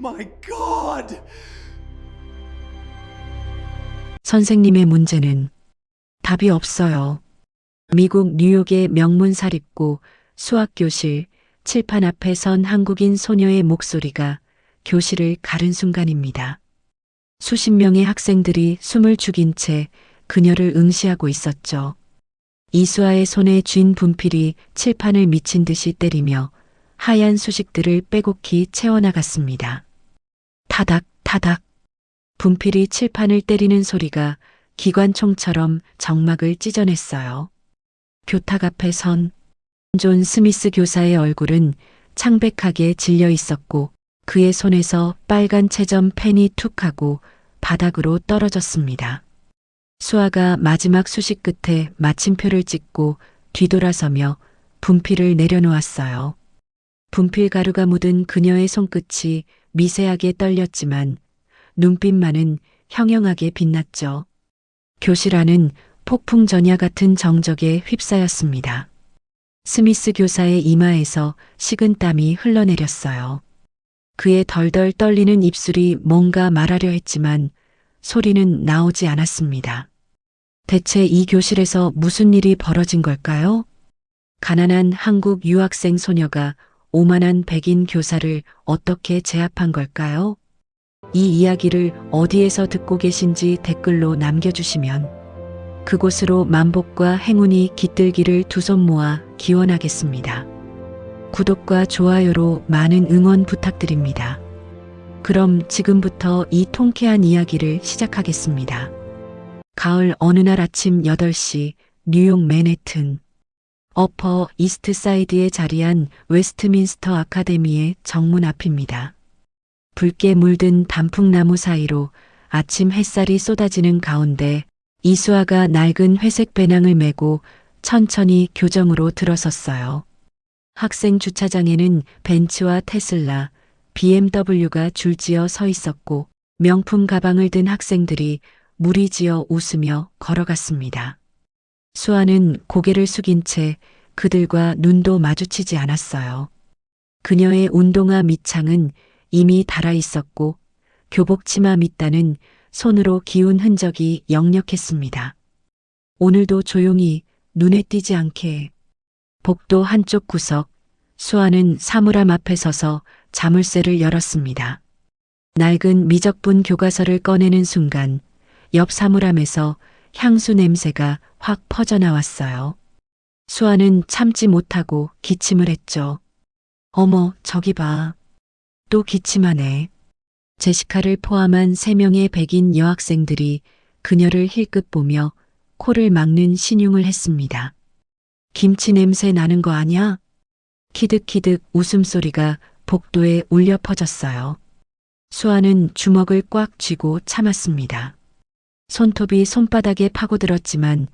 my God! 선생님의 문제는 답이 없어요. 미국 뉴욕의 명문 사립고 수학교실 칠판 앞에 선 한국인 소녀의 목소리가 교실을 가른 순간입니다. 수십 명의 학생들이 숨을 죽인 채 그녀를 응시하고 있었죠. 이수아의 손에 쥔 분필이 칠판을 미친 듯이 때리며 하얀 수식들을 빼곡히 채워나갔습니다. 타닥 타닥. 분필이 칠판을 때리는 소리가 기관총처럼 정막을 찢어냈어요. 교탁 앞에 선 존 스미스 교사의 얼굴은 창백하게 질려 있었고 그의 손에서 빨간 채점 펜이 툭 하고 바닥으로 떨어졌습니다. 수아가 마지막 수식 끝에 마침표를 찍고 뒤돌아서며 분필을 내려놓았어요. 분필 가루가 묻은 그녀의 손끝이 미세하게 떨렸지만 눈빛만은 형형하게 빛났죠. 교실 안은 폭풍 전야 같은 정적에 휩싸였습니다. 스미스 교사의 이마에서 식은 땀이 흘러내렸어요. 그의 덜덜 떨리는 입술이 뭔가 말하려 했지만 소리는 나오지 않았습니다. 대체 이 교실에서 무슨 일이 벌어진 걸까요? 가난한 한국 유학생 소녀가 오만한 백인 교사를 어떻게 제압한 걸까요? 이 이야기를 어디에서 듣고 계신지 댓글로 남겨주시면 그곳으로 만복과 행운이 깃들기를 두 손 모아 기원하겠습니다. 구독과 좋아요로 많은 응원 부탁드립니다. 그럼 지금부터 이 통쾌한 이야기를 시작하겠습니다. 가을 어느 날 아침 8시 뉴욕 맨해튼 어퍼 이스트 사이드에 자리한 웨스트민스터 아카데미의 정문 앞입니다. 붉게 물든 단풍나무 사이로 아침 햇살이 쏟아지는 가운데 이수아가 낡은 회색 배낭을 메고 천천히 교정으로 들어섰어요. 학생 주차장에는 벤츠와 테슬라, BMW가 줄지어 서 있었고 명품 가방을 든 학생들이 무리지어 웃으며 걸어갔습니다. 수아는 고개를 숙인 채 그들과 눈도 마주치지 않았어요. 그녀의 운동화 밑창은 이미 닳아 있었고 교복 치마 밑단은 손으로 기운 흔적이 역력했습니다. 오늘도 조용히 눈에 띄지 않게 복도 한쪽 구석 수아는 사물함 앞에 서서 자물쇠를 열었습니다. 낡은 미적분 교과서를 꺼내는 순간 옆 사물함에서 향수 냄새가 확 퍼져나왔어요. 수아는 참지 못하고 기침을 했죠. 어머, 저기 봐. 또 기침하네. 제시카를 포함한 3명의 백인 여학생들이 그녀를 힐끗 보며 코를 막는 신용을 했습니다. 김치 냄새 나는 거 아냐? 키득키득 웃음소리가 복도에 울려 퍼졌어요. 수아는 주먹을 꽉 쥐고 참았습니다. 손톱이 손바닥에 파고들었지만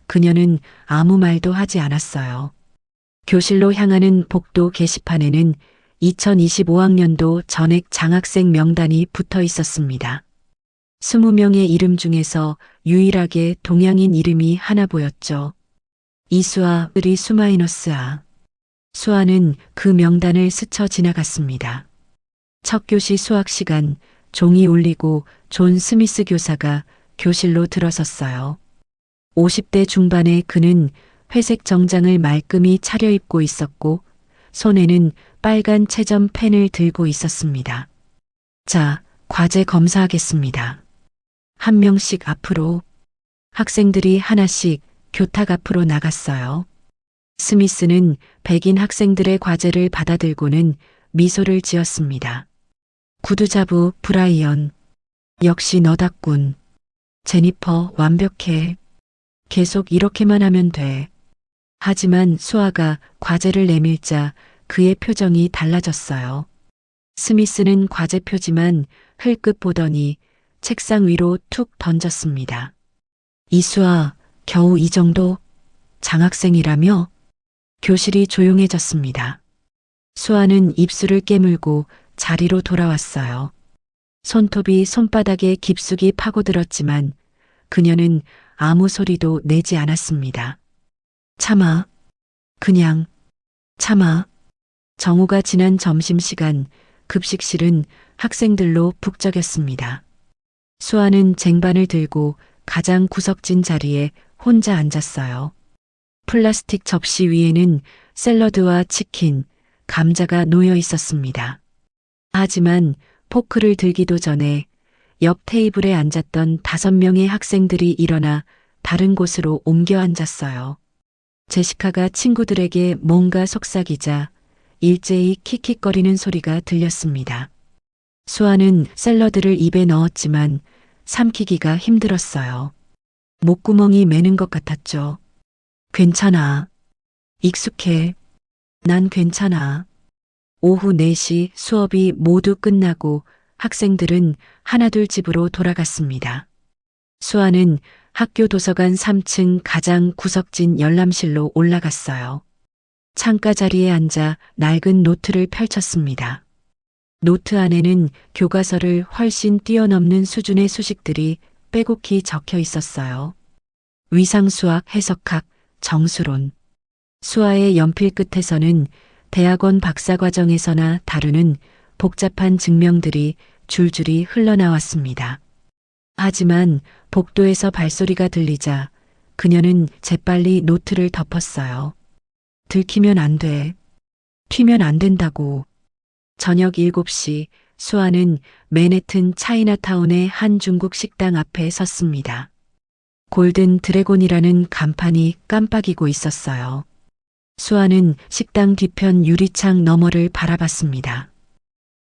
그녀는 아무 말도 하지 않았어요. 교실로 향하는 복도 게시판에는 2025학년도 전액 장학생 명단이 붙어 있었습니다. 20명의 이름 중에서 유일하게 동양인 이름이 하나 보였죠. 이수아 리수마이너스아. 수아는 그 명단을 스쳐 지나갔습니다. 첫 교시 수학 시간 종이 울리고 존 스미스 교사가 교실로 들어섰어요. 50대 중반의 그는 회색 정장을 말끔히 차려입고 있었고 손에는 빨간 채점 펜을 들고 있었습니다. 자, 과제 검사하겠습니다. 한 명씩 앞으로. 학생들이 하나씩 교탁 앞으로 나갔어요. 스미스는 백인 학생들의 과제를 받아들고는 미소를 지었습니다. 구두자부 브라이언. 역시 너답군. 제니퍼 완벽해. 계속 이렇게만 하면 돼. 하지만 수아가 과제를 내밀자 그의 표정이 달라졌어요. 스미스는 과제표지만 흘끗 보더니 책상 위로 툭 던졌습니다. 이수아, 겨우 이 정도? 장학생이라며? 교실이 조용해졌습니다. 수아는 입술을 깨물고 자리로 돌아왔어요. 손톱이 손바닥에 깊숙이 파고들었지만 그녀는 아무 소리도 내지 않았습니다. 참아. 그냥 참아. 정오가 지난 점심시간 급식실은 학생들로 북적였습니다. 수아는 쟁반을 들고 가장 구석진 자리에 혼자 앉았어요. 플라스틱 접시 위에는 샐러드와 치킨, 감자가 놓여 있었습니다. 하지만 포크를 들기도 전에 옆 테이블에 앉았던 5명의 학생들이 일어나 다른 곳으로 옮겨 앉았어요. 제시카가 친구들에게 뭔가 속삭이자 일제히 킥킥거리는 소리가 들렸습니다. 수아는 샐러드를 입에 넣었지만 삼키기가 힘들었어요. 목구멍이 매는 것 같았죠. 괜찮아. 익숙해. 난 괜찮아. 오후 4시 수업이 모두 끝나고 학생들은 하나둘 집으로 돌아갔습니다. 수아는 학교 도서관 3층 가장 구석진 열람실로 올라갔어요. 창가 자리에 앉아 낡은 노트를 펼쳤습니다. 노트 안에는 교과서를 훨씬 뛰어넘는 수준의 수식들이 빼곡히 적혀 있었어요. 위상수학, 해석학, 정수론. 수아의 연필 끝에서는 대학원 박사과정에서나 다루는 복잡한 증명들이 줄줄이 흘러나왔습니다. 하지만 복도에서 발소리가 들리자 그녀는 재빨리 노트를 덮었어요. 들키면 안 돼. 튀면 안 된다고. 저녁 7시 수아는 맨해튼 차이나타운의 한 중국 식당 앞에 섰습니다. 골든 드래곤이라는 간판이 깜빡이고 있었어요. 수아는 식당 뒤편 유리창 너머를 바라봤습니다.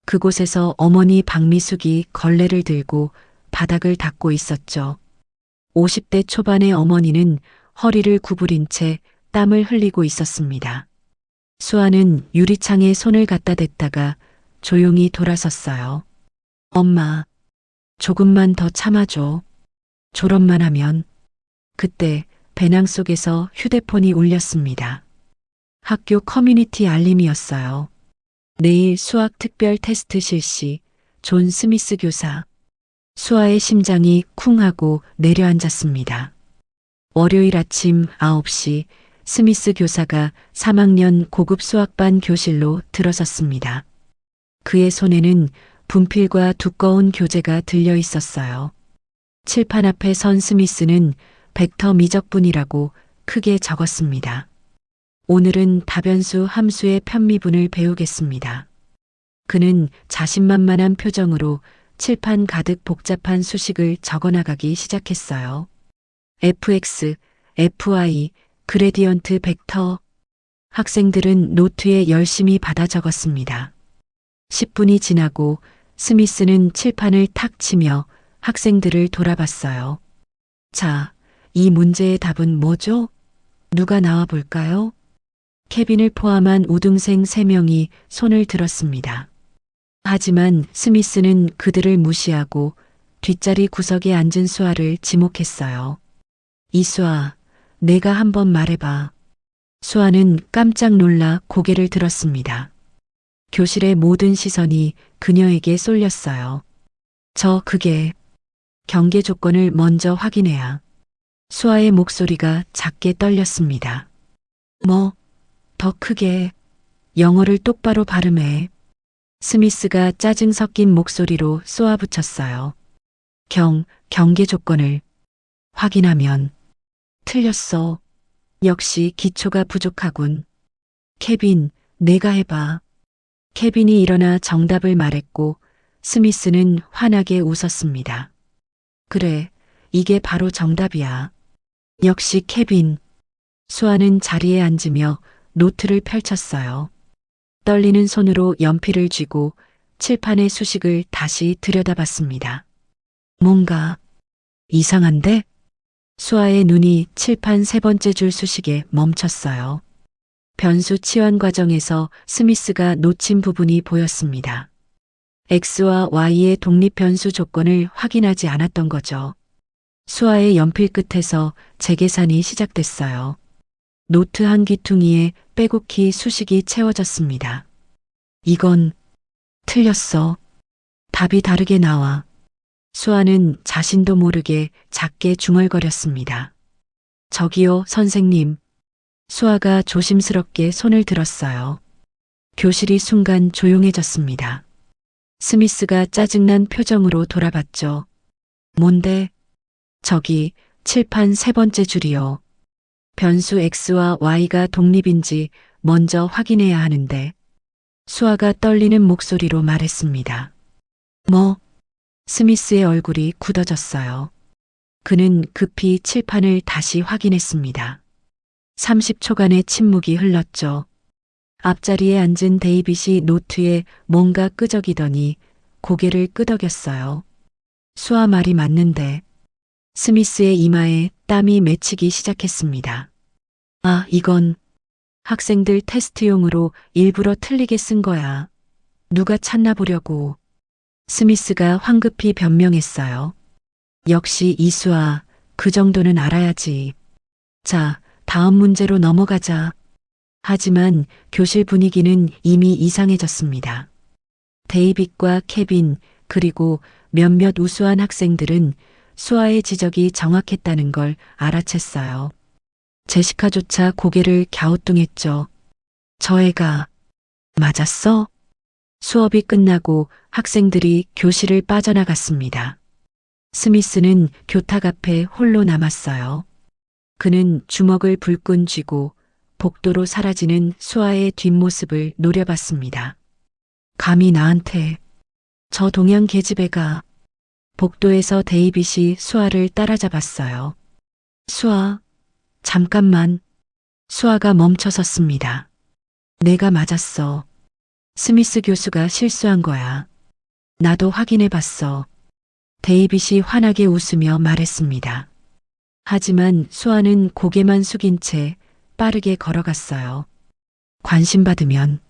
그곳에서 어머니 박미숙이 걸레를 들고 바닥을 닦고 있었죠. 50대 초반의 어머니는 허리를 구부린 채 땀을 흘리고 있었습니다. 수아는 유리창에 손을 갖다 댔다가 조용히 돌아섰어요. 엄마, 조금만 더 참아줘. 졸업만 하면. 그때 배낭 속에서 휴대폰이 울렸습니다. 학교 커뮤니티 알림이었어요. 내일 수학 특별 테스트 실시. 존 스미스 교사. 수아의 심장이 쿵 하고 내려앉았습니다. 월요일 아침 9시 스미스 교사가 3학년 고급 수학반 교실로 들어섰습니다. 그의 손에는 분필과 두꺼운 교재가 들려 있었어요. 칠판 앞에 선 스미스는 벡터 미적분이라고 크게 적었습니다. 오늘은 다변수 함수의 편미분을 배우겠습니다. 그는 자신만만한 표정으로 칠판 가득 복잡한 수식을 적어나가기 시작했어요. fx, fy, 그레디언트 벡터. 학생들은 노트에 열심히 받아 적었습니다. 10분이 지나고 스미스는 칠판을 탁 치며 학생들을 돌아봤어요. 자, 이 문제의 답은 뭐죠? 누가 나와 볼까요? 케빈을 포함한 우등생 3명이 손을 들었습니다. 하지만 스미스는 그들을 무시하고 뒷자리 구석에 앉은 수아를 지목했어요. 이수아, 내가 한번 말해봐. 수아는 깜짝 놀라 고개를 들었습니다. 교실의 모든 시선이 그녀에게 쏠렸어요. 그게 경계 조건을 먼저 확인해야. 수아의 목소리가 작게 떨렸습니다. 더 크게. 영어를 똑바로 발음해. 스미스가 짜증 섞인 목소리로 쏘아붙였어요. 경계 조건을 확인하면. 틀렸어. 역시 기초가 부족하군. 케빈, 내가 해봐. 케빈이 일어나 정답을 말했고 스미스는 환하게 웃었습니다. 그래, 이게 바로 정답이야. 역시 케빈. 수아는 자리에 앉으며 노트를 펼쳤어요. 떨리는 손으로 연필을 쥐고 칠판의 수식을 다시 들여다봤습니다. 뭔가 이상한데? 수아의 눈이 칠판 3번째 줄 수식에 멈췄어요. 변수 치환 과정에서 스미스가 놓친 부분이 보였습니다. x와 y의 독립변수 조건을 확인하지 않았던 거죠. 수아의 연필 끝에서 재계산이 시작됐어요. 노트 한 귀퉁이에 빼곡히 수식이 채워졌습니다. 이건 틀렸어. 답이 다르게 나와. 수아는 자신도 모르게 작게 중얼거렸습니다. 저기요, 선생님. 수아가 조심스럽게 손을 들었어요. 교실이 순간 조용해졌습니다. 스미스가 짜증난 표정으로 돌아봤죠. 뭔데? 저기 칠판 세 번째 줄이요. 변수 X와 Y가 독립인지 먼저 확인해야 하는데. 수아가 떨리는 목소리로 말했습니다. 뭐? 스미스의 얼굴이 굳어졌어요. 그는 급히 칠판을 다시 확인했습니다. 30초간의 침묵이 흘렀죠. 앞자리에 앉은 데이빗이 노트에 뭔가 끄적이더니 고개를 끄덕였어요. 수아 말이 맞는데. 스미스의 이마에 땀이 맺히기 시작했습니다. 아, 이건 학생들 테스트용으로 일부러 틀리게 쓴 거야. 누가 찾나 보려고. 스미스가 황급히 변명했어요. 역시 이수아, 그 정도는 알아야지. 자, 다음 문제로 넘어가자. 하지만 교실 분위기는 이미 이상해졌습니다. 데이빗과 케빈, 그리고 몇몇 우수한 학생들은 수아의 지적이 정확했다는 걸 알아챘어요. 제시카조차 고개를 갸우뚱했죠. 저 애가 맞았어? 수업이 끝나고 학생들이 교실을 빠져나갔습니다. 스미스는 교탁 앞에 홀로 남았어요. 그는 주먹을 불끈 쥐고 복도로 사라지는 수아의 뒷모습을 노려봤습니다. 감히 나한테. 저 동양 계집애가. 복도에서 데이빗이 수아를 따라잡았어요. 수아, 잠깐만. 수아가 멈춰섰습니다. 내가 맞았어. 스미스 교수가 실수한 거야. 나도 확인해봤어. 데이빗이 환하게 웃으며 말했습니다. 하지만 수아는 고개만 숙인 채 빠르게 걸어갔어요. 관심받으면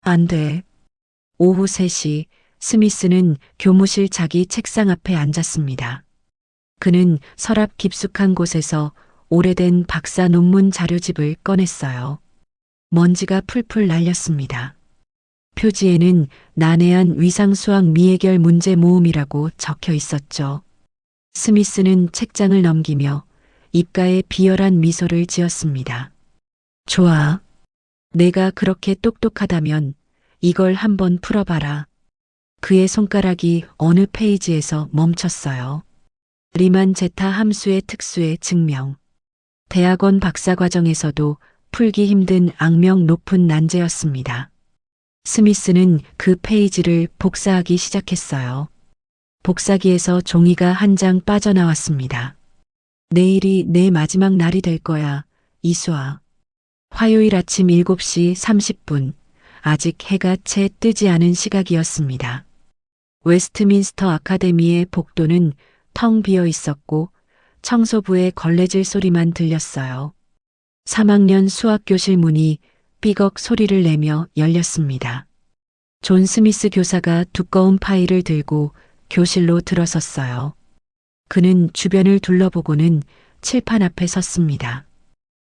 안 돼. 오후 3시 스미스는 교무실 자기 책상 앞에 앉았습니다. 그는 서랍 깊숙한 곳에서 오래된 박사 논문 자료집을 꺼냈어요. 먼지가 풀풀 날렸습니다. 표지에는 난해한 위상수학 미해결 문제 모음이라고 적혀 있었죠. 스미스는 책장을 넘기며 입가에 비열한 미소를 지었습니다. 좋아. 내가 그렇게 똑똑하다면 이걸 한번 풀어봐라. 그의 손가락이 어느 페이지에서 멈췄어요. 리만 제타 함수의 특수의 증명. 대학원 박사과정에서도 풀기 힘든 악명 높은 난제였습니다. 스미스는 그 페이지를 복사하기 시작했어요. 복사기에서 종이가 한 장 빠져나왔습니다. 내일이 내 마지막 날이 될 거야, 이수아. 화요일 아침 7시 30분, 아직 해가 채 뜨지 않은 시각이었습니다. 웨스트민스터 아카데미의 복도는 텅 비어 있었고 청소부의 걸레질 소리만 들렸어요. 3학년 수학교실 문이 삐걱 소리를 내며 열렸습니다. 존 스미스 교사가 두꺼운 파일을 들고 교실로 들어섰어요. 그는 주변을 둘러보고는 칠판 앞에 섰습니다.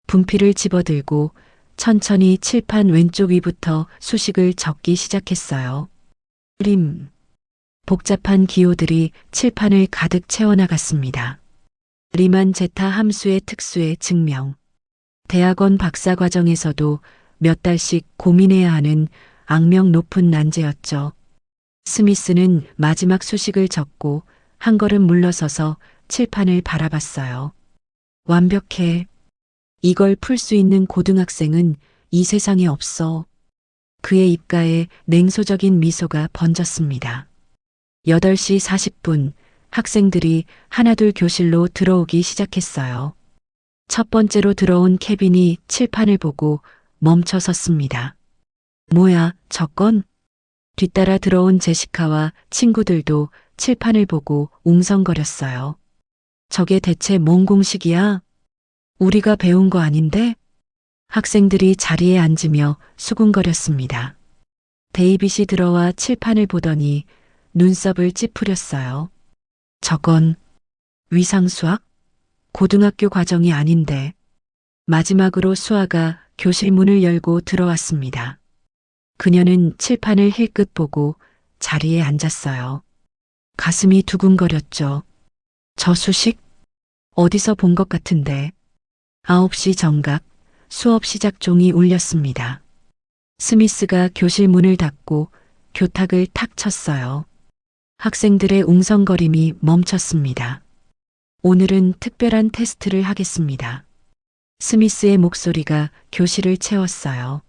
분필을 집어들고 천천히 칠판 왼쪽 위부터 수식을 적기 시작했어요. 림. 복잡한 기호들이 칠판을 가득 채워나갔습니다. 리만 제타 함수의 특수의 증명. 대학원 박사 과정에서도 몇 달씩 고민해야 하는 악명 높은 난제였죠. 스미스는 마지막 수식을 적고 한 걸음 물러서서 칠판을 바라봤어요. 완벽해. 이걸 풀 수 있는 고등학생은 이 세상에 없어. 그의 입가에 냉소적인 미소가 번졌습니다. 8시 40분 학생들이 하나둘 교실로 들어오기 시작했어요. 첫 번째로 들어온 케빈이 칠판을 보고 멈춰 섰습니다. 뭐야, 저건? 뒤따라 들어온 제시카와 친구들도 칠판을 보고 웅성거렸어요. 저게 대체 뭔 공식이야? 우리가 배운 거 아닌데? 학생들이 자리에 앉으며 수군거렸습니다. 데이빗이 들어와 칠판을 보더니 눈썹을 찌푸렸어요. 저건 위상수학? 고등학교 과정이 아닌데. 마지막으로 수아가 교실 문을 열고 들어왔습니다. 그녀는 칠판을 힐끗 보고 자리에 앉았어요. 가슴이 두근거렸죠. 저 수식? 어디서 본 것 같은데. 9시 정각 수업 시작 종이 울렸습니다. 스미스가 교실 문을 닫고 교탁을 탁 쳤어요. 학생들의 웅성거림이 멈췄습니다. 오늘은 특별한 테스트를 하겠습니다. 스미스의 목소리가 교실을 채웠어요.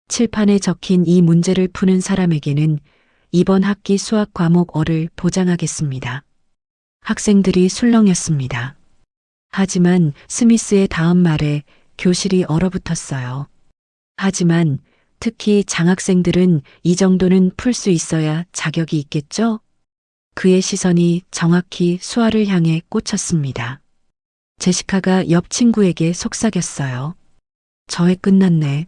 칠판에 적힌 이 문제를 푸는 사람에게는 이번 학기 수학 과목 어를 보장하겠습니다. 학생들이 술렁였습니다. 하지만 스미스의 다음 말에 교실이 얼어붙었어요. 하지만 특히 장학생들은 이 정도는 풀 수 있어야 자격이 있겠죠? 그의 시선이 정확히 수아를 향해 꽂혔습니다. 제시카가 옆 친구에게 속삭였어요. 저회 끝났네.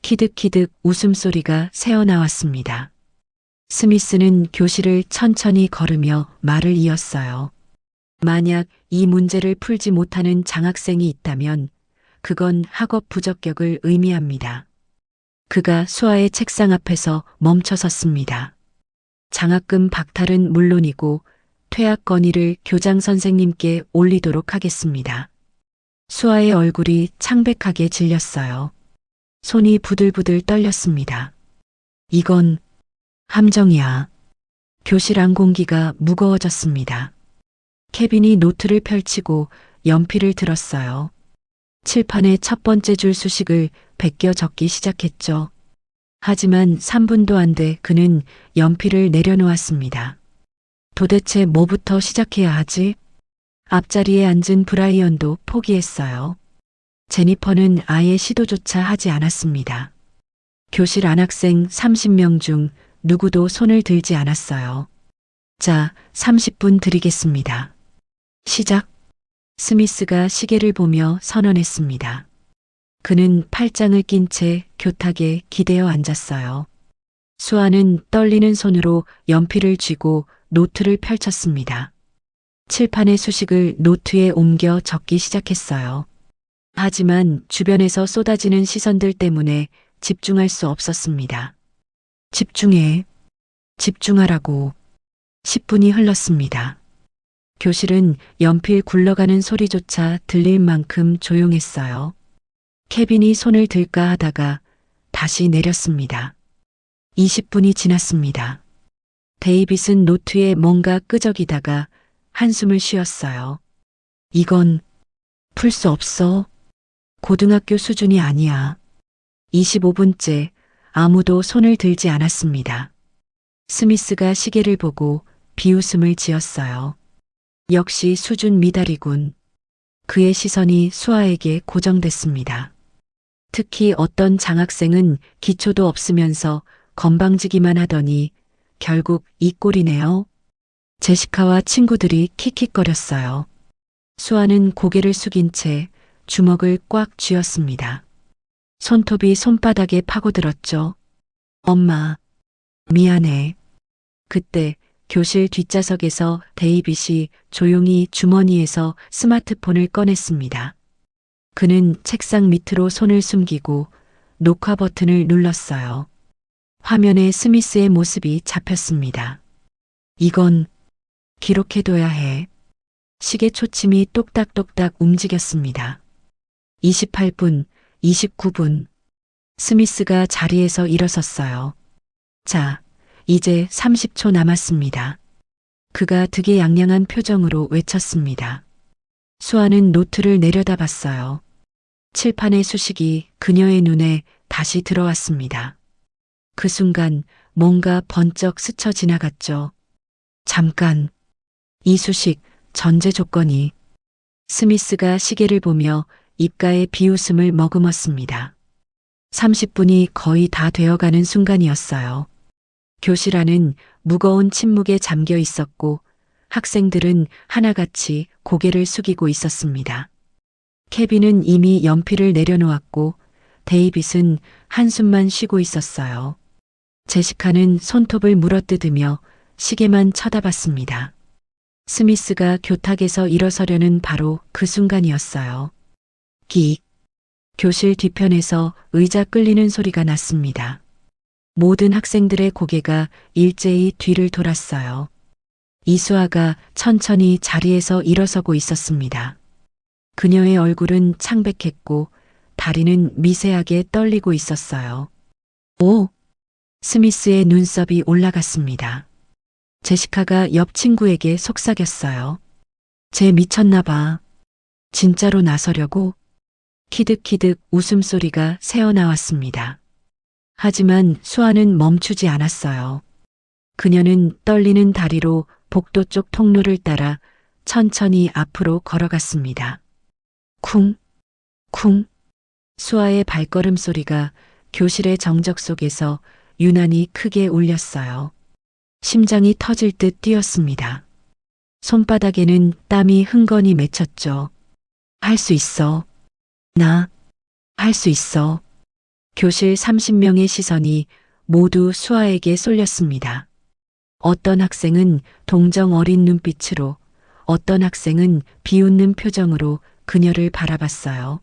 키득키득 웃음소리가 새어나왔습니다. 스미스는 교실을 천천히 걸으며 말을 이었어요. 만약 이 문제를 풀지 못하는 장학생이 있다면 그건 학업 부적격을 의미합니다. 그가 수아의 책상 앞에서 멈춰섰습니다. 장학금 박탈은 물론이고 퇴학 건의를 교장 선생님께 올리도록 하겠습니다. 수아의 얼굴이 창백하게 질렸어요. 손이 부들부들 떨렸습니다. 이건 함정이야. 교실 안 공기가 무거워졌습니다. 케빈이 노트를 펼치고 연필을 들었어요. 칠판의 첫 번째 줄 수식을 베껴 적기 시작했죠. 하지만 3분도 안 돼 그는 연필을 내려놓았습니다. 도대체 뭐부터 시작해야 하지? 앞자리에 앉은 브라이언도 포기했어요. 제니퍼는 아예 시도조차 하지 않았습니다. 교실 안학생 30명 중 누구도 손을 들지 않았어요. 자, 30분 드리겠습니다. 시작. 스미스가 시계를 보며 선언했습니다. 그는 팔짱을 낀 채 교탁에 기대어 앉았어요. 수아는 떨리는 손으로 연필을 쥐고 노트를 펼쳤습니다. 칠판의 수식을 노트에 옮겨 적기 시작했어요. 하지만 주변에서 쏟아지는 시선들 때문에 집중할 수 없었습니다. 집중해. 집중하라고. 10분이 흘렀습니다. 교실은 연필 굴러가는 소리조차 들릴 만큼 조용했어요. 케빈이 손을 들까 하다가 다시 내렸습니다. 20분이 지났습니다. 데이빗은 노트에 뭔가 끄적이다가 한숨을 쉬었어요. 이건 풀 수 없어. 고등학교 수준이 아니야. 25분째 아무도 손을 들지 않았습니다. 스미스가 시계를 보고 비웃음을 지었어요. 역시 수준 미달이군. 그의 시선이 수아에게 고정됐습니다. 특히 어떤 장학생은 기초도 없으면서 건방지기만 하더니 결국 이 꼴이네요. 제시카와 친구들이 킥킥거렸어요. 수아는 고개를 숙인 채 주먹을 꽉 쥐었습니다. 손톱이 손바닥에 파고들었죠. 엄마, 미안해. 그때 교실 뒷좌석에서 데이빗이 조용히 주머니에서 스마트폰을 꺼냈습니다. 그는 책상 밑으로 손을 숨기고 녹화 버튼을 눌렀어요. 화면에 스미스의 모습이 잡혔습니다. 이건 기록해둬야 해. 시계 초침이 똑딱똑딱 움직였습니다. 28분, 29분. 스미스가 자리에서 일어섰어요. 자, 이제 30초 남았습니다. 그가 득이양양한 표정으로 외쳤습니다. 수아는 노트를 내려다봤어요. 칠판의 수식이 그녀의 눈에 다시 들어왔습니다. 그 순간 뭔가 번쩍 스쳐 지나갔죠. 잠깐, 이 수식 전제 조건이. 스미스가 시계를 보며 입가에 비웃음을 머금었습니다. 30분이 거의 다 되어가는 순간이었어요. 교실 안은 무거운 침묵에 잠겨 있었고 학생들은 하나같이 고개를 숙이고 있었습니다. 케빈은 이미 연필을 내려놓았고 데이빗은 한숨만 쉬고 있었어요. 제시카는 손톱을 물어뜯으며 시계만 쳐다봤습니다. 스미스가 교탁에서 일어서려는 바로 그 순간이었어요. 긱. 교실 뒤편에서 의자 끌리는 소리가 났습니다. 모든 학생들의 고개가 일제히 뒤를 돌았어요. 이수아가 천천히 자리에서 일어서고 있었습니다. 그녀의 얼굴은 창백했고 다리는 미세하게 떨리고 있었어요. 오! 스미스의 눈썹이 올라갔습니다. 제시카가 옆 친구에게 속삭였어요. 쟤 미쳤나 봐. 진짜로 나서려고? 키득키득 웃음소리가 새어나왔습니다. 하지만 수아는 멈추지 않았어요. 그녀는 떨리는 다리로 복도 쪽 통로를 따라 천천히 앞으로 걸어갔습니다. 쿵, 쿵. 수아의 발걸음 소리가 교실의 정적 속에서 유난히 크게 울렸어요. 심장이 터질 듯 뛰었습니다. 손바닥에는 땀이 흥건히 맺혔죠. 할 수 있어. 나, 할 수 있어. 교실 30명의 시선이 모두 수아에게 쏠렸습니다. 어떤 학생은 동정 어린 눈빛으로, 어떤 학생은 비웃는 표정으로 그녀를 바라봤어요.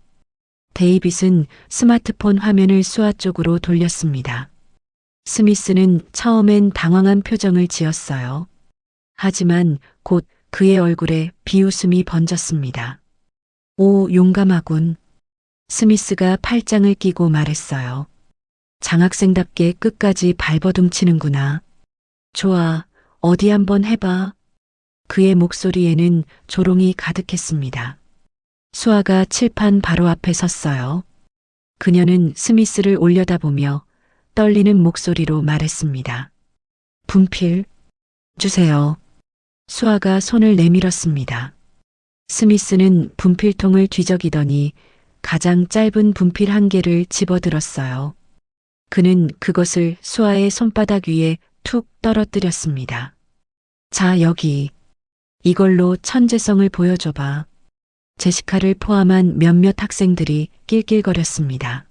데이빗은 스마트폰 화면을 수아 쪽으로 돌렸습니다. 스미스는 처음엔 당황한 표정을 지었어요. 하지만 곧 그의 얼굴에 비웃음이 번졌습니다. 오, 용감하군. 스미스가 팔짱을 끼고 말했어요. 장학생답게 끝까지 발버둥치는구나. 좋아, 어디 한번 해봐. 그의 목소리에는 조롱이 가득했습니다. 수아가 칠판 바로 앞에 섰어요. 그녀는 스미스를 올려다보며 떨리는 목소리로 말했습니다. 분필 주세요. 수아가 손을 내밀었습니다. 스미스는 분필통을 뒤적이더니 가장 짧은 분필 한 개를 집어들었어요. 그는 그것을 수아의 손바닥 위에 툭 떨어뜨렸습니다. 자, 여기. 이걸로 천재성을 보여줘봐. 제시카를 포함한 몇몇 학생들이 낄낄거렸습니다.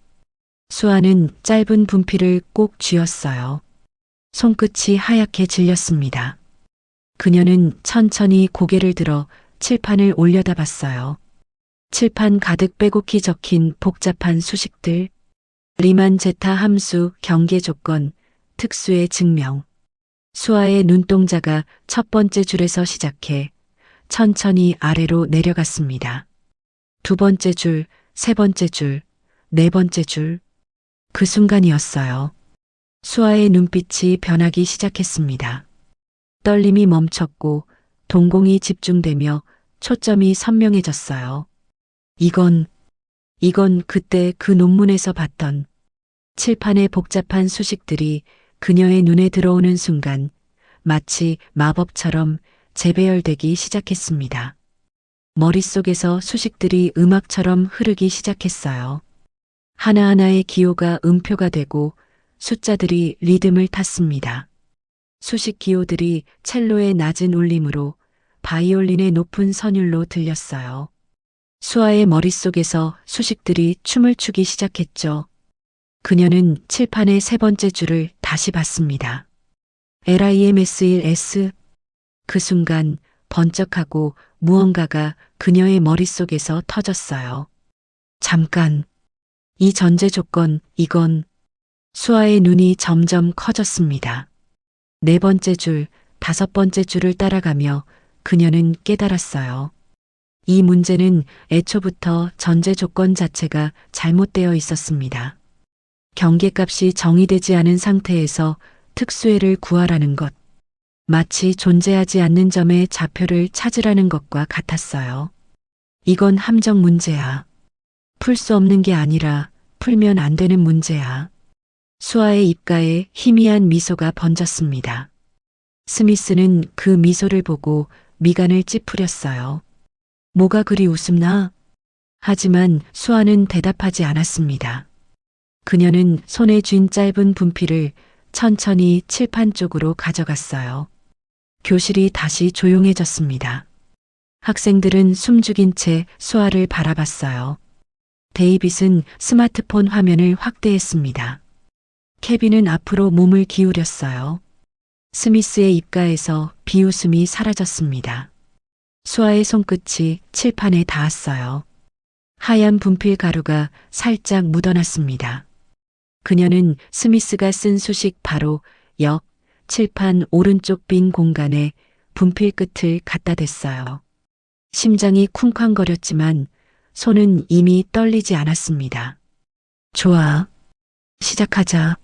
수아는 짧은 분필을 꼭 쥐었어요. 손끝이 하얗게 질렸습니다. 그녀는 천천히 고개를 들어 칠판을 올려다봤어요. 칠판 가득 빼곡히 적힌 복잡한 수식들, 리만 제타 함수 경계 조건, 특수의 증명. 수아의 눈동자가 첫 번째 줄에서 시작해 천천히 아래로 내려갔습니다. 두 번째 줄, 세 번째 줄, 네 번째 줄. 그 순간이었어요. 수아의 눈빛이 변하기 시작했습니다. 떨림이 멈췄고 동공이 집중되며 초점이 선명해졌어요. 이건 그때 그 논문에서 봤던 칠판의 복잡한 수식들이 그녀의 눈에 들어오는 순간 마치 마법처럼 재배열되기 시작했습니다. 머릿속에서 수식들이 음악처럼 흐르기 시작했어요. 하나하나의 기호가 음표가 되고 숫자들이 리듬을 탔습니다. 수식 기호들이 첼로의 낮은 울림으로 바이올린의 높은 선율로 들렸어요. 수아의 머릿속에서 수식들이 춤을 추기 시작했죠. 그녀는 칠판의 세 번째 줄을 다시 봤습니다. LIMS1S. 그 순간 번쩍하고 무언가가 그녀의 머릿속에서 터졌어요. 잠깐. 이 전제 조건, 이건. 수아의 눈이 점점 커졌습니다. 네 번째 줄, 다섯 번째 줄을 따라가며 그녀는 깨달았어요. 이 문제는 애초부터 전제 조건 자체가 잘못되어 있었습니다. 경계값이 정의되지 않은 상태에서 특수해를 구하라는 것, 마치 존재하지 않는 점의 좌표를 찾으라는 것과 같았어요. 이건 함정 문제야. 풀 수 없는 게 아니라 풀면 안 되는 문제야. 수아의 입가에 희미한 미소가 번졌습니다. 스미스는 그 미소를 보고 미간을 찌푸렸어요. 뭐가 그리 웃음나? 하지만 수아는 대답하지 않았습니다. 그녀는 손에 쥔 짧은 분필을 천천히 칠판 쪽으로 가져갔어요. 교실이 다시 조용해졌습니다. 학생들은 숨죽인 채 수아를 바라봤어요. 데이빗은 스마트폰 화면을 확대했습니다. 케빈은 앞으로 몸을 기울였어요. 스미스의 입가에서 비웃음이 사라졌습니다. 수아의 손끝이 칠판에 닿았어요. 하얀 분필 가루가 살짝 묻어났습니다. 그녀는 스미스가 쓴 수식 바로 옆 칠판 오른쪽 빈 공간에 분필 끝을 갖다 댔어요. 심장이 쿵쾅거렸지만 손은 이미 떨리지 않았습니다. 좋아. 시작하자.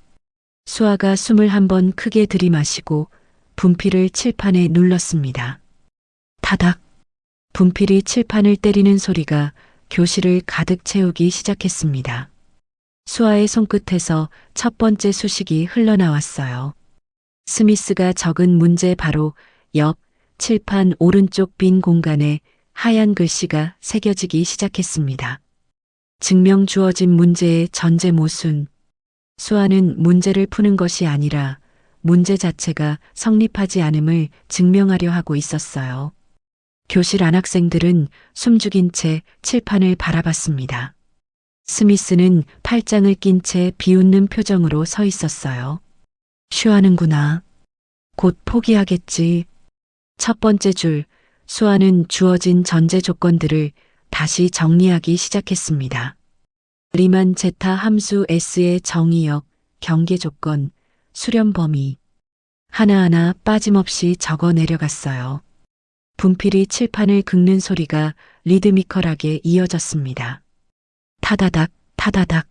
수아가 숨을 한 번 크게 들이마시고 분필을 칠판에 눌렀습니다. 타닥. 분필이 칠판을 때리는 소리가 교실을 가득 채우기 시작했습니다. 수아의 손끝에서 첫 번째 수식이 흘러나왔어요. 스미스가 적은 문제 바로 옆 칠판 오른쪽 빈 공간에 하얀 글씨가 새겨지기 시작했습니다. 증명 주어진 문제의 전제 모순. 수아는 문제를 푸는 것이 아니라 문제 자체가 성립하지 않음을 증명하려 하고 있었어요. 교실 안 학생들은 숨죽인 채 칠판을 바라봤습니다. 스미스는 팔짱을 낀 채 비웃는 표정으로 서 있었어요. 쉬하는구나. 곧 포기하겠지. 첫 번째 줄, 수아는 주어진 전제 조건들을 다시 정리하기 시작했습니다. 리만 제타 함수 S의 정의역, 경계 조건, 수렴 범위. 하나하나 빠짐없이 적어 내려갔어요. 분필이 칠판을 긁는 소리가 리드미컬하게 이어졌습니다. 타다닥, 타다닥.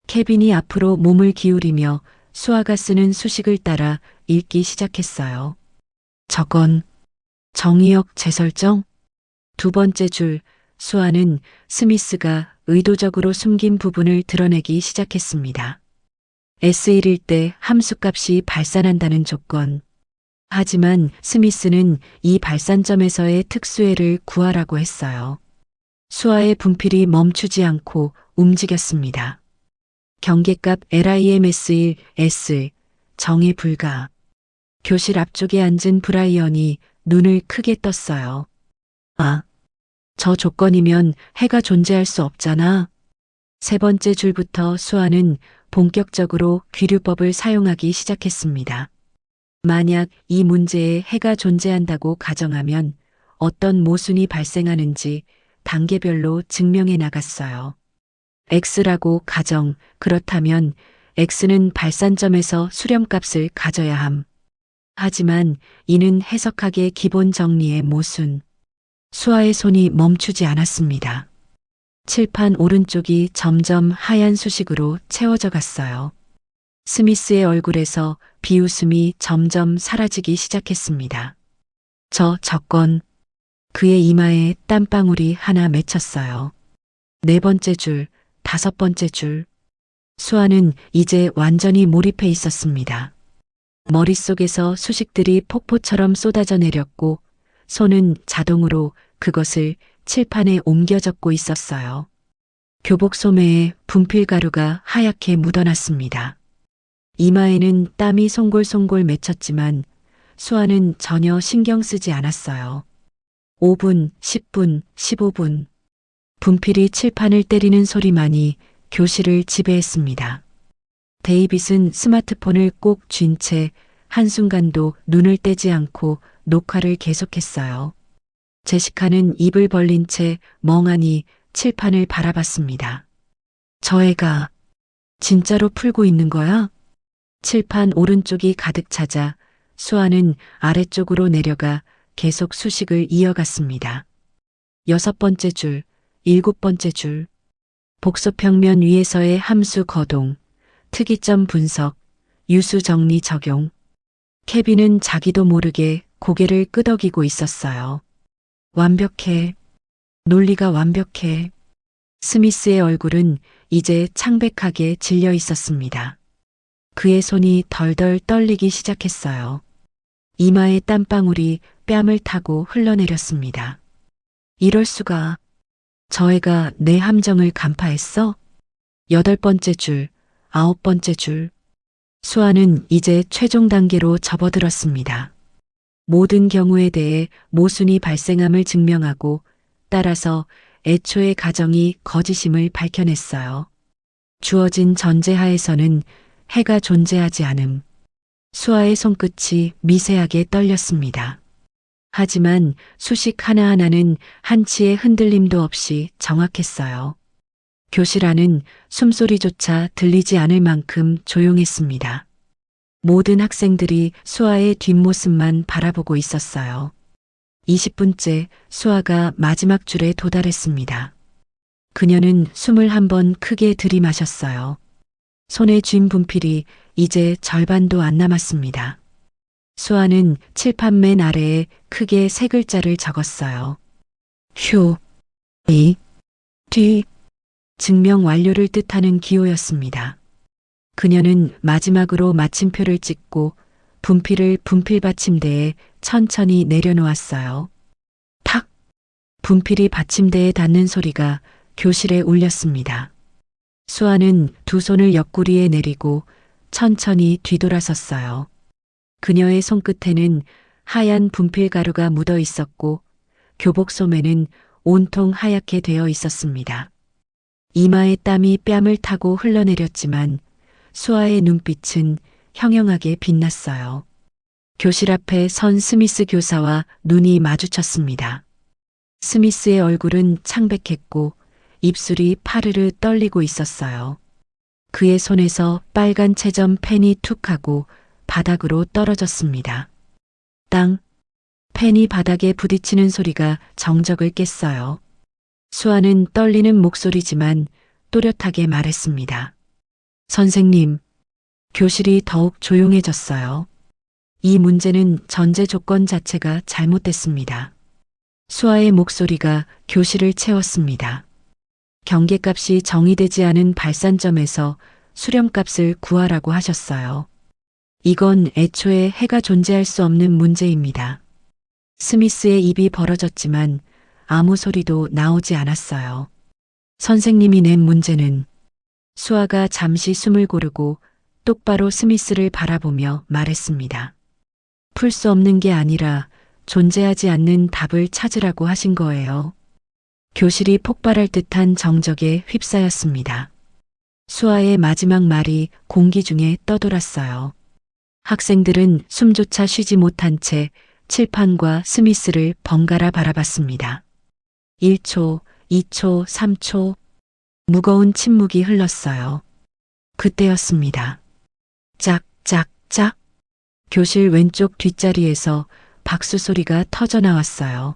케빈이 앞으로 몸을 기울이며 수아가 쓰는 수식을 따라 읽기 시작했어요. 저건 정의역 재설정? 두 번째 줄, 수아는 스미스가 의도적으로 숨긴 부분을 드러내기 시작했습니다. S1일 때 함수값이 발산한다는 조건. 하지만 스미스는 이 발산점에서의 특수해를 구하라고 했어요. 수아의 분필이 멈추지 않고 움직였습니다. 경계값 LIMS1, S, 정의 불가. 교실 앞쪽에 앉은 브라이언이 눈을 크게 떴어요. 아, 저 조건이면 해가 존재할 수 없잖아. 세 번째 줄부터 수아는 본격적으로 귀류법을 사용하기 시작했습니다. 만약 이 문제에 해가 존재한다고 가정하면 어떤 모순이 발생하는지 단계별로 증명해 나갔어요. X라고 가정, 그렇다면 X는 발산점에서 수렴값을 가져야 함. 하지만 이는 해석학의 기본 정리의 모순. 수아의 손이 멈추지 않았습니다. 칠판 오른쪽이 점점 하얀 수식으로 채워져 갔어요. 스미스의 얼굴에서 비웃음이 점점 사라지기 시작했습니다. 저 조건. 그의 이마에 땀방울이 하나 맺혔어요. 네 번째 줄, 다섯 번째 줄. 수아는 이제 완전히 몰입해 있었습니다. 머릿속에서 수식들이 폭포처럼 쏟아져 내렸고 손은 자동으로 그것을 칠판에 옮겨 적고 있었어요. 교복 소매에 분필 가루가 하얗게 묻어났습니다. 이마에는 땀이 송골송골 맺혔지만 수아는 전혀 신경 쓰지 않았어요. 5분, 10분, 15분. 분필이 칠판을 때리는 소리만이 교실을 지배했습니다. 데이빗은 스마트폰을 꼭 쥔 채 한순간도 눈을 떼지 않고 녹화를 계속했어요. 제시카는 입을 벌린 채 멍하니 칠판을 바라봤습니다. 저 애가 진짜로 풀고 있는 거야? 칠판 오른쪽이 가득 차자 수아는 아래쪽으로 내려가 계속 수식을 이어갔습니다. 여섯 번째 줄, 일곱 번째 줄. 복소평면 위에서의 함수 거동, 특이점 분석, 유수 정리 적용. 케빈은 자기도 모르게 고개를 끄덕이고 있었어요. 완벽해. 논리가 완벽해. 스미스의 얼굴은 이제 창백하게 질려 있었습니다. 그의 손이 덜덜 떨리기 시작했어요. 이마의 땀방울이 뺨을 타고 흘러내렸습니다. 이럴 수가. 저 애가 내 함정을 간파했어? 여덟 번째 줄, 아홉 번째 줄. 수아는 이제 최종 단계로 접어들었습니다. 모든 경우에 대해 모순이 발생함을 증명하고 따라서 애초의 가정이 거짓임을 밝혀냈어요. 주어진 전제하에서는 해가 존재하지 않음. 수아의 손끝이 미세하게 떨렸습니다. 하지만 수식 하나하나는 한치의 흔들림도 없이 정확했어요. 교실 안은 숨소리조차 들리지 않을 만큼 조용했습니다. 모든 학생들이 수아의 뒷모습만 바라보고 있었어요. 20분째 수아가 마지막 줄에 도달했습니다. 그녀는 숨을 한 번 크게 들이마셨어요. 손에 쥔 분필이 이제 절반도 안 남았습니다. 수아는 칠판 맨 아래에 크게 세 글자를 적었어요. 휴, 이, 뒤. 증명 완료를 뜻하는 기호였습니다. 그녀는 마지막으로 마침표를 찍고 분필을 분필 받침대에 천천히 내려놓았어요. 탁! 분필이 받침대에 닿는 소리가 교실에 울렸습니다. 수아는 두 손을 옆구리에 내리고 천천히 뒤돌아섰어요. 그녀의 손끝에는 하얀 분필 가루가 묻어 있었고 교복 소매는 온통 하얗게 되어 있었습니다. 이마에 땀이 뺨을 타고 흘러내렸지만 수아의 눈빛은 형형하게 빛났어요. 교실 앞에 선 스미스 교사와 눈이 마주쳤습니다. 스미스의 얼굴은 창백했고 입술이 파르르 떨리고 있었어요. 그의 손에서 빨간 채점 펜이 툭 하고 바닥으로 떨어졌습니다. 땅! 펜이 바닥에 부딪히는 소리가 정적을 깼어요. 수아는 떨리는 목소리지만 또렷하게 말했습니다. 선생님, 교실이 더욱 조용해졌어요. 이 문제는 전제 조건 자체가 잘못됐습니다. 수아의 목소리가 교실을 채웠습니다. 경계값이 정의되지 않은 발산점에서 수렴값을 구하라고 하셨어요. 이건 애초에 해가 존재할 수 없는 문제입니다. 스미스의 입이 벌어졌지만 아무 소리도 나오지 않았어요. 선생님이 낸 문제는 수아가 잠시 숨을 고르고 똑바로 스미스를 바라보며 말했습니다. 풀 수 없는 게 아니라 존재하지 않는 답을 찾으라고 하신 거예요. 교실이 폭발할 듯한 정적에 휩싸였습니다. 수아의 마지막 말이 공기 중에 떠돌았어요. 학생들은 숨조차 쉬지 못한 채 칠판과 스미스를 번갈아 바라봤습니다. 1초, 2초, 3초. 무거운 침묵이 흘렀어요. 그때였습니다. 짝, 짝, 짝. 교실 왼쪽 뒷자리에서 박수 소리가 터져 나왔어요.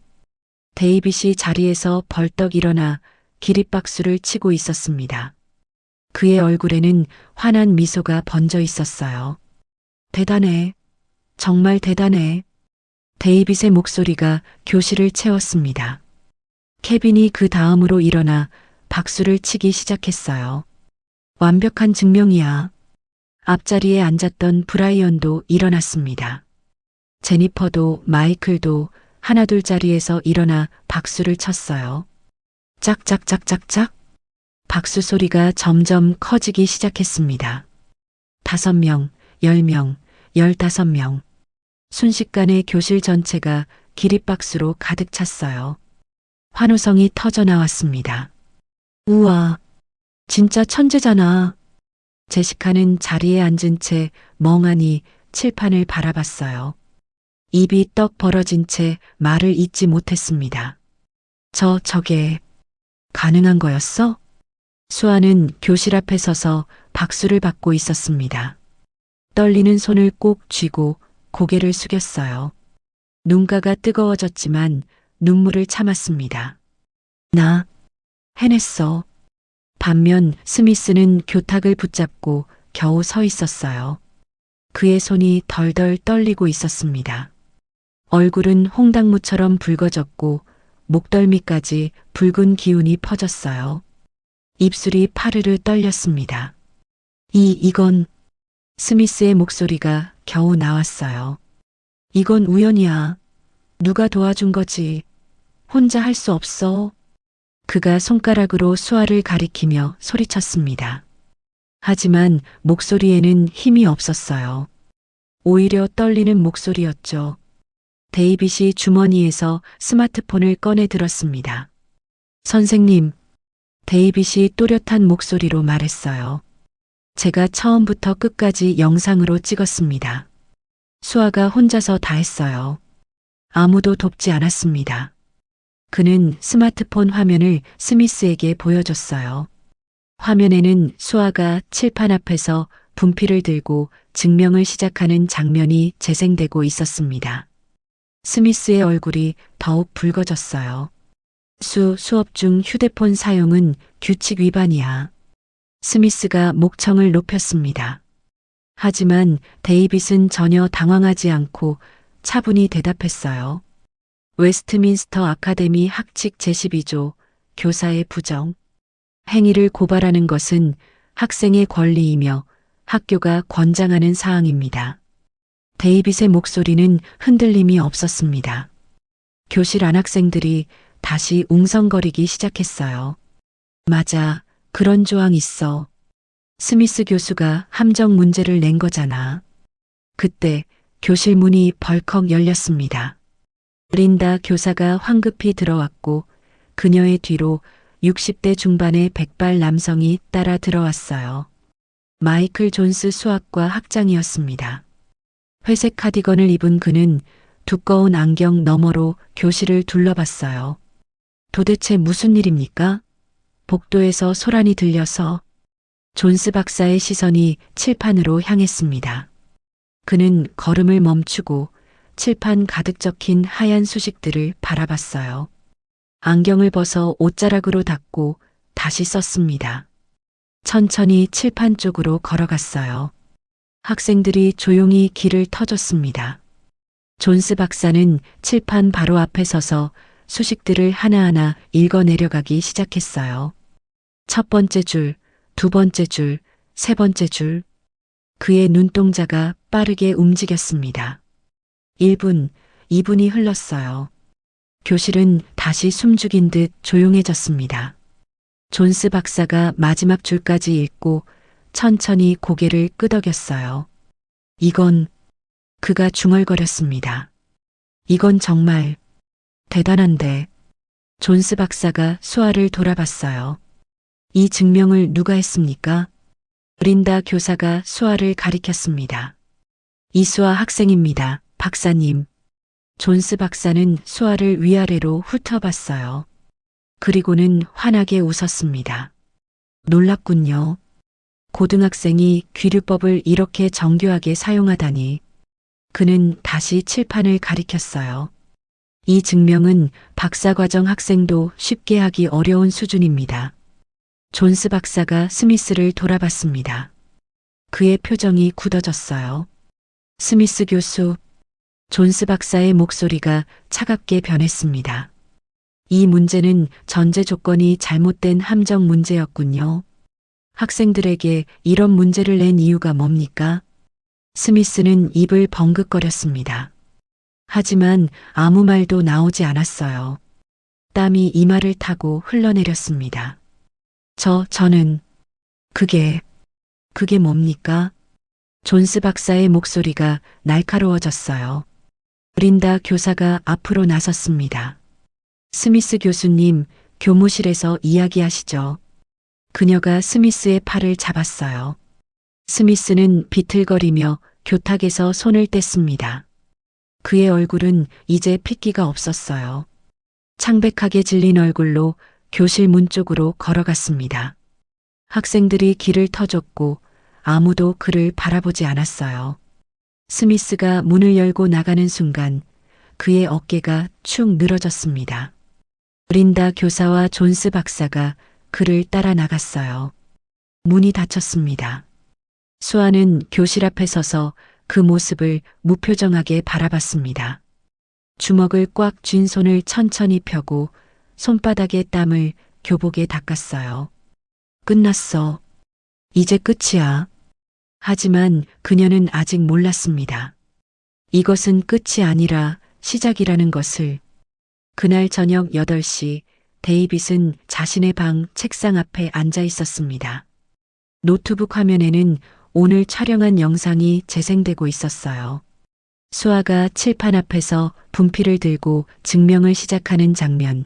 데이빗이 자리에서 벌떡 일어나 기립박수를 치고 있었습니다. 그의 얼굴에는 환한 미소가 번져 있었어요. 대단해. 정말 대단해. 데이빗의 목소리가 교실을 채웠습니다. 케빈이 그 다음으로 일어나 박수를 치기 시작했어요. 완벽한 증명이야. 앞자리에 앉았던 브라이언도 일어났습니다. 제니퍼도 마이클도 하나둘 자리에서 일어나 박수를 쳤어요. 짝짝짝짝짝. 박수 소리가 점점 커지기 시작했습니다. 5명, 10명, 15명. 순식간에 교실 전체가 기립박수로 가득 찼어요. 환호성이 터져 나왔습니다. 우와, 진짜 천재잖아. 제시카는 자리에 앉은 채 멍하니 칠판을 바라봤어요. 입이 떡 벌어진 채 말을 잇지 못했습니다. 저게 가능한 거였어? 수아는 교실 앞에 서서 박수를 받고 있었습니다. 떨리는 손을 꼭 쥐고 고개를 숙였어요. 눈가가 뜨거워졌지만 눈물을 참았습니다. 나 해냈어. 반면 스미스는 교탁을 붙잡고 겨우 서 있었어요. 그의 손이 덜덜 떨리고 있었습니다. 얼굴은 홍당무처럼 붉어졌고 목덜미까지 붉은 기운이 퍼졌어요. 입술이 파르르 떨렸습니다. 이건 스미스의 목소리가 겨우 나왔어요. 이건 우연이야. 누가 도와준 거지. 혼자 할 수 없어. 그가 손가락으로 수아를 가리키며 소리쳤습니다. 하지만 목소리에는 힘이 없었어요. 오히려 떨리는 목소리였죠. 데이빗이 주머니에서 스마트폰을 꺼내 들었습니다. 선생님, 데이빗이 또렷한 목소리로 말했어요. 제가 처음부터 끝까지 영상으로 찍었습니다. 수아가 혼자서 다 했어요. 아무도 돕지 않았습니다. 그는 스마트폰 화면을 스미스에게 보여줬어요. 화면에는 수아가 칠판 앞에서 분필을 들고 증명을 시작하는 장면이 재생되고 있었습니다. 스미스의 얼굴이 더욱 붉어졌어요. 수업 중 휴대폰 사용은 규칙 위반이야. 스미스가 목청을 높였습니다. 하지만 데이빗은 전혀 당황하지 않고 차분히 대답했어요. 웨스트민스터 아카데미 학칙 제12조 교사의 부정. 행위를 고발하는 것은 학생의 권리이며 학교가 권장하는 사항입니다. 데이빗의 목소리는 흔들림이 없었습니다. 교실 안 학생들이 다시 웅성거리기 시작했어요. 맞아, 그런 조항 있어. 스미스 교수가 함정 문제를 낸 거잖아. 그때 교실 문이 벌컥 열렸습니다. 린다 교사가 황급히 들어왔고 그녀의 뒤로 60대 중반의 백발 남성이 따라 들어왔어요. 마이클 존스 수학과 학장이었습니다. 회색 카디건을 입은 그는 두꺼운 안경 너머로 교실을 둘러봤어요. 도대체 무슨 일입니까? 복도에서 소란이 들려서 존스 박사의 시선이 칠판으로 향했습니다. 그는 걸음을 멈추고 칠판 가득 적힌 하얀 수식들을 바라봤어요. 안경을 벗어 옷자락으로 닦고 다시 썼습니다. 천천히 칠판 쪽으로 걸어갔어요. 학생들이 조용히 길을 터줬습니다. 존스 박사는 칠판 바로 앞에 서서 수식들을 하나하나 읽어 내려가기 시작했어요. 첫 번째 줄, 두 번째 줄, 세 번째 줄. 그의 눈동자가 빠르게 움직였습니다. 1분, 2분이 흘렀어요. 교실은 다시 숨죽인 듯 조용해졌습니다. 존스 박사가 마지막 줄까지 읽고 천천히 고개를 끄덕였어요. 이건, 그가 중얼거렸습니다. 이건 정말 대단한데. 존스 박사가 수아를 돌아봤어요. 이 증명을 누가 했습니까? 린다 교사가 수아를 가리켰습니다. 이수아 학생입니다, 박사님. 존스 박사는 수아를 위아래로 훑어봤어요. 그리고는 환하게 웃었습니다. 놀랍군요. 고등학생이 귀류법을 이렇게 정교하게 사용하다니. 그는 다시 칠판을 가리켰어요. 이 증명은 박사과정 학생도 쉽게 하기 어려운 수준입니다. 존스 박사가 스미스를 돌아봤습니다. 그의 표정이 굳어졌어요. 스미스 교수, 존스 박사의 목소리가 차갑게 변했습니다. 이 문제는 전제 조건이 잘못된 함정 문제였군요. 학생들에게 이런 문제를 낸 이유가 뭡니까? 스미스는 입을 벙긋거렸습니다. 하지만 아무 말도 나오지 않았어요. 땀이 이마를 타고 흘러내렸습니다. 저는 그게 뭡니까? 존스 박사의 목소리가 날카로워졌어요. 린다 교사가 앞으로 나섰습니다. 스미스 교수님, 교무실에서 이야기하시죠. 그녀가 스미스의 팔을 잡았어요. 스미스는 비틀거리며 교탁에서 손을 뗐습니다. 그의 얼굴은 이제 핏기가 없었어요. 창백하게 질린 얼굴로 교실 문 쪽으로 걸어갔습니다. 학생들이 길을 터줬고 아무도 그를 바라보지 않았어요. 스미스가 문을 열고 나가는 순간 그의 어깨가 축 늘어졌습니다. 린다 교사와 존스 박사가 그를 따라 나갔어요. 문이 닫혔습니다. 수아는 교실 앞에 서서 그 모습을 무표정하게 바라봤습니다. 주먹을 꽉 쥔 손을 천천히 펴고 손바닥의 땀을 교복에 닦았어요. 끝났어. 이제 끝이야. 하지만 그녀는 아직 몰랐습니다. 이것은 끝이 아니라 시작이라는 것을. 그날 저녁 8시 데이빗은 자신의 방 책상 앞에 앉아 있었습니다. 노트북 화면에는 오늘 촬영한 영상이 재생되고 있었어요. 수아가 칠판 앞에서 분필을 들고 증명을 시작하는 장면,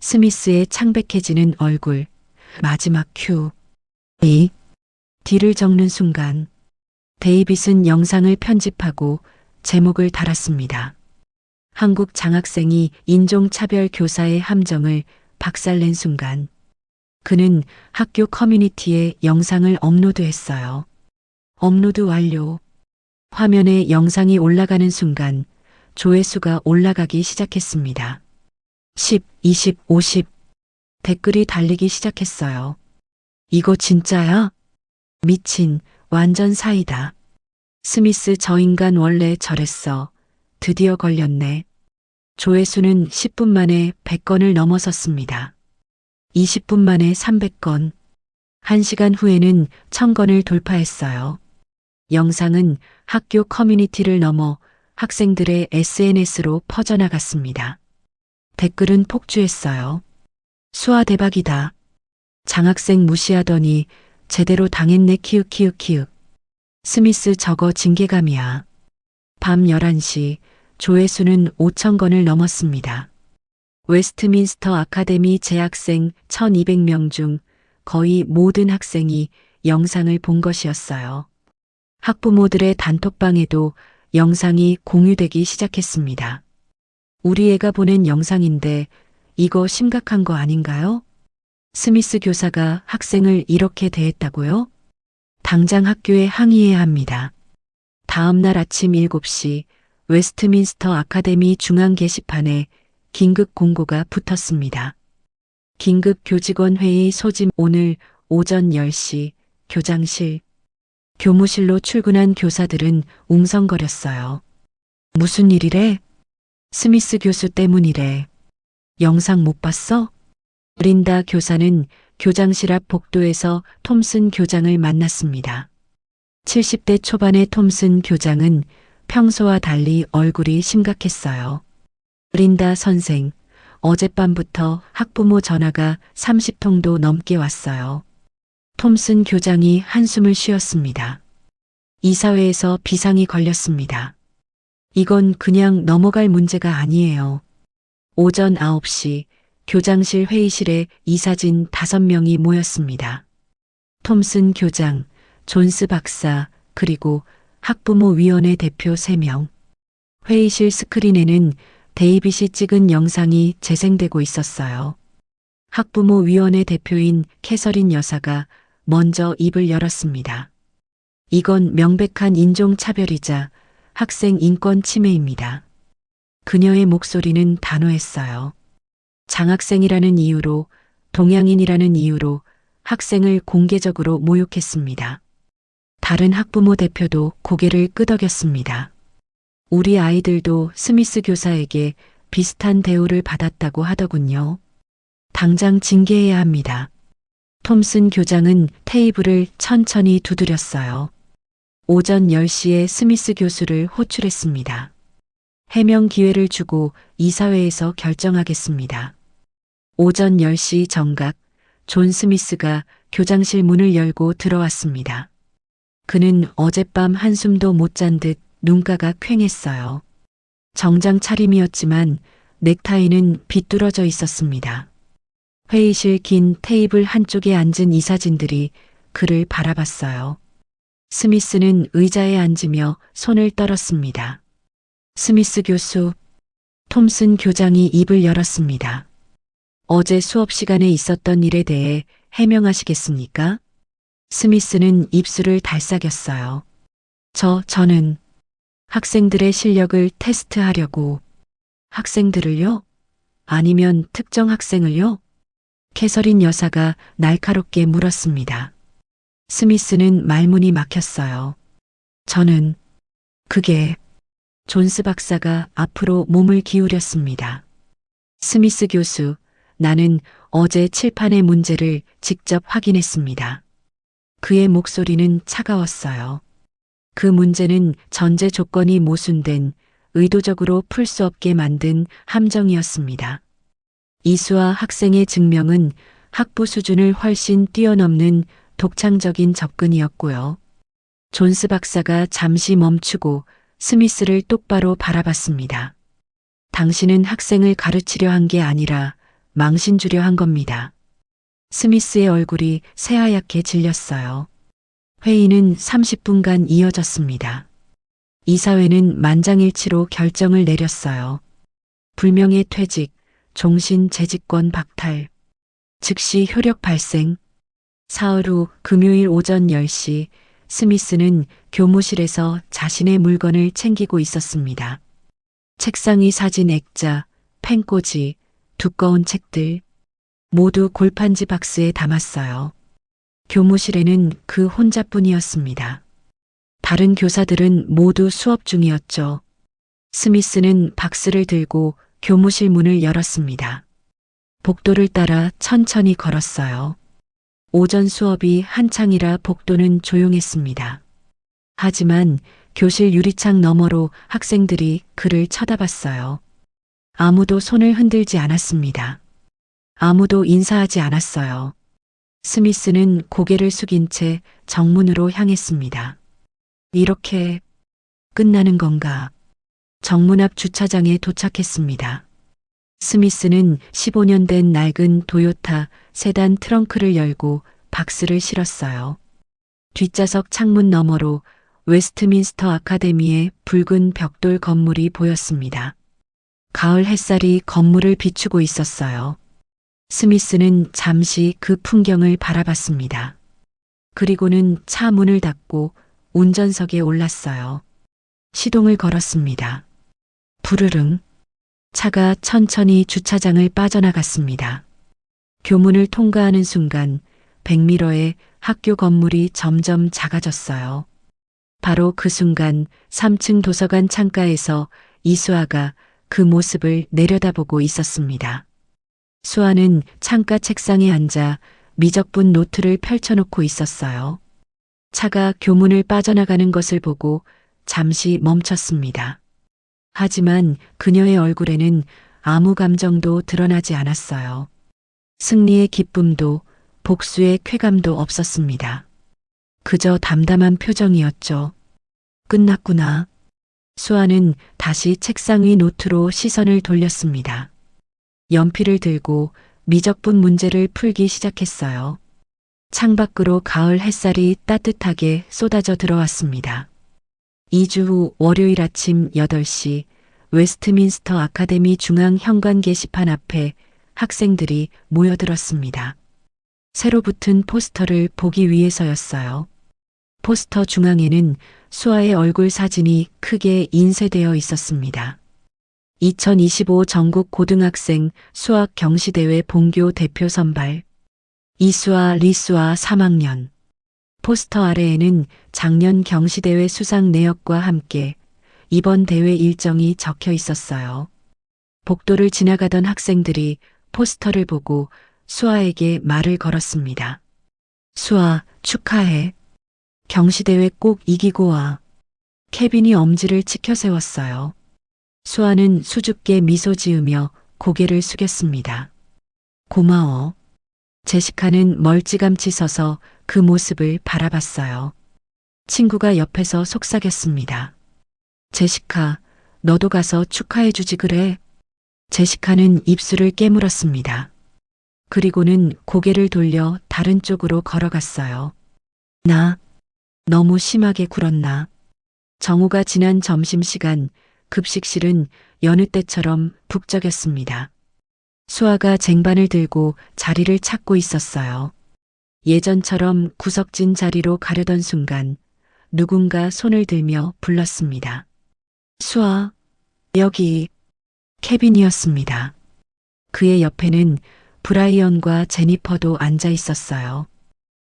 스미스의 창백해지는 얼굴, 마지막 큐. D를 적는 순간 데이빗은 영상을 편집하고 제목을 달았습니다. 한국 장학생이 인종차별 교사의 함정을 박살낸 순간 그는 학교 커뮤니티에 영상을 업로드했어요. 업로드 완료. 화면에 영상이 올라가는 순간 조회수가 올라가기 시작했습니다. 10, 20, 50. 댓글이 달리기 시작했어요. 이거 진짜야? 미친, 완전 사이다. 스미스 저 인간 원래 저랬어. 드디어 걸렸네. 조회수는 10분 만에 100건을 넘어섰습니다. 20분 만에 300건. 1시간 후에는 1000건을 돌파했어요. 영상은 학교 커뮤니티를 넘어 학생들의 SNS로 퍼져나갔습니다. 댓글은 폭주했어요. 수아 대박이다. 장학생 무시하더니 제대로 당했네 키읔키읔키읔. 스미스 저거 징계감이야. 밤 11시 조회수는 5000건을 넘었습니다. 웨스트민스터 아카데미 재학생 1200명 중 거의 모든 학생이 영상을 본 것이었어요. 학부모들의 단톡방에도 영상이 공유되기 시작했습니다. 우리 애가 보낸 영상인데 이거 심각한 거 아닌가요? 스미스 교사가 학생을 이렇게 대했다고요? 당장 학교에 항의해야 합니다. 다음 날 아침 7시 웨스트민스터 아카데미 중앙 게시판에 긴급 공고가 붙었습니다. 긴급 교직원 회의 소집 오늘 오전 10시 교장실. 교무실로 출근한 교사들은 웅성거렸어요. 무슨 일이래? 스미스 교수 때문이래. 영상 못 봤어? 린다 교사는 교장실 앞 복도에서 톰슨 교장을 만났습니다. 70대 초반의 톰슨 교장은 평소와 달리 얼굴이 심각했어요. 린다 선생, 어젯밤부터 학부모 전화가 30통도 넘게 왔어요. 톰슨 교장이 한숨을 쉬었습니다. 이사회에서 비상이 걸렸습니다. 이건 그냥 넘어갈 문제가 아니에요. 오전 9시 교장실 회의실에 이사진 5명이 모였습니다. 톰슨 교장, 존스 박사, 그리고 학부모위원회 대표 3명. 회의실 스크린에는 데이빗이 찍은 영상이 재생되고 있었어요. 학부모위원회 대표인 캐서린 여사가 먼저 입을 열었습니다. 이건 명백한 인종차별이자 학생 인권 침해입니다. 그녀의 목소리는 단호했어요. 장학생이라는 이유로, 동양인이라는 이유로 학생을 공개적으로 모욕했습니다. 다른 학부모 대표도 고개를 끄덕였습니다. 우리 아이들도 스미스 교사에게 비슷한 대우를 받았다고 하더군요. 당장 징계해야 합니다. 톰슨 교장은 테이블을 천천히 두드렸어요. 오전 10시에 스미스 교수를 호출했습니다. 해명 기회를 주고 이사회에서 결정하겠습니다. 오전 10시 정각, 존 스미스가 교장실 문을 열고 들어왔습니다. 그는 어젯밤 한숨도 못 잔 듯 눈가가 퀭했어요. 정장 차림이었지만 넥타이는 비뚤어져 있었습니다. 회의실 긴 테이블 한쪽에 앉은 이사진들이 그를 바라봤어요. 스미스는 의자에 앉으며 손을 떨었습니다. 스미스 교수, 톰슨 교장이 입을 열었습니다. 어제 수업 시간에 있었던 일에 대해 해명하시겠습니까? 스미스는 입술을 달싹였어요. 저는 학생들의 실력을 테스트하려고. 학생들을요? 아니면 특정 학생을요? 캐서린 여사가 날카롭게 물었습니다. 스미스는 말문이 막혔어요. 저는 그게 존스 박사가 앞으로 몸을 기울였습니다. 스미스 교수, 나는 어제 칠판의 문제를 직접 확인했습니다. 그의 목소리는 차가웠어요. 그 문제는 전제 조건이 모순된 의도적으로 풀 수 없게 만든 함정이었습니다. 이수와 학생의 증명은 학부 수준을 훨씬 뛰어넘는 독창적인 접근이었고요. 존스 박사가 잠시 멈추고 스미스를 똑바로 바라봤습니다. 당신은 학생을 가르치려 한 게 아니라 망신 주려 한 겁니다. 스미스의 얼굴이 새하얗게 질렸어요. 회의는 30분간 이어졌습니다. 이사회는 만장일치로 결정을 내렸어요. 불명예 퇴직, 종신 재직권 박탈, 즉시 효력 발생. 사흘 후 금요일 오전 10시 스미스는 교무실에서 자신의 물건을 챙기고 있었습니다. 책상 위 사진 액자, 펜꽂이, 두꺼운 책들, 모두 골판지 박스에 담았어요. 교무실에는 그 혼자뿐이었습니다. 다른 교사들은 모두 수업 중이었죠. 스미스는 박스를 들고 교무실 문을 열었습니다. 복도를 따라 천천히 걸었어요. 오전 수업이 한창이라 복도는 조용했습니다. 하지만 교실 유리창 너머로 학생들이 그를 쳐다봤어요. 아무도 손을 흔들지 않았습니다. 아무도 인사하지 않았어요. 스미스는 고개를 숙인 채 정문으로 향했습니다. 이렇게 끝나는 건가? 정문 앞 주차장에 도착했습니다. 스미스는 15년 된 낡은 도요타 세단 트렁크를 열고 박스를 실었어요. 뒷좌석 창문 너머로 웨스트민스터 아카데미의 붉은 벽돌 건물이 보였습니다. 가을 햇살이 건물을 비추고 있었어요. 스미스는 잠시 그 풍경을 바라봤습니다. 그리고는 차 문을 닫고 운전석에 올랐어요. 시동을 걸었습니다. 부르릉. 차가 천천히 주차장을 빠져나갔습니다. 교문을 통과하는 순간 백미러의 학교 건물이 점점 작아졌어요. 바로 그 순간 3층 도서관 창가에서 이수아가 그 모습을 내려다보고 있었습니다. 수아는 창가 책상에 앉아 미적분 노트를 펼쳐놓고 있었어요. 차가 교문을 빠져나가는 것을 보고 잠시 멈췄습니다. 하지만 그녀의 얼굴에는 아무 감정도 드러나지 않았어요. 승리의 기쁨도 복수의 쾌감도 없었습니다. 그저 담담한 표정이었죠. 끝났구나. 수아는 다시 책상 위 노트로 시선을 돌렸습니다. 연필을 들고 미적분 문제를 풀기 시작했어요. 창밖으로 가을 햇살이 따뜻하게 쏟아져 들어왔습니다. 2주 후 월요일 아침 8시 웨스트민스터 아카데미 중앙 현관 게시판 앞에 학생들이 모여들었습니다. 새로 붙은 포스터를 보기 위해서였어요. 포스터 중앙에는 수아의 얼굴 사진이 크게 인쇄되어 있었습니다. 2025 전국 고등학생 수학 경시대회 본교 대표 선발 이수아 리수아 3학년. 포스터 아래에는 작년 경시대회 수상 내역과 함께 이번 대회 일정이 적혀 있었어요. 복도를 지나가던 학생들이 포스터를 보고 수아에게 말을 걸었습니다. 수아, 축하해. 경시대회 꼭 이기고 와. 케빈이 엄지를 치켜 세웠어요. 수아는 수줍게 미소 지으며 고개를 숙였습니다. 고마워. 제시카는 멀찌감치 서서 그 모습을 바라봤어요. 친구가 옆에서 속삭였습니다. 제시카, 너도 가서 축하해주지 그래. 제시카는 입술을 깨물었습니다. 그리고는 고개를 돌려 다른 쪽으로 걸어갔어요. 나 너무 심하게 굴었나. 정오가 지난 점심시간 급식실은 여느 때처럼 북적였습니다. 수아가 쟁반을 들고 자리를 찾고 있었어요. 예전처럼 구석진 자리로 가려던 순간 누군가 손을 들며 불렀습니다. 수아, 여기. 케빈이었습니다. 그의 옆에는 브라이언과 제니퍼도 앉아 있었어요.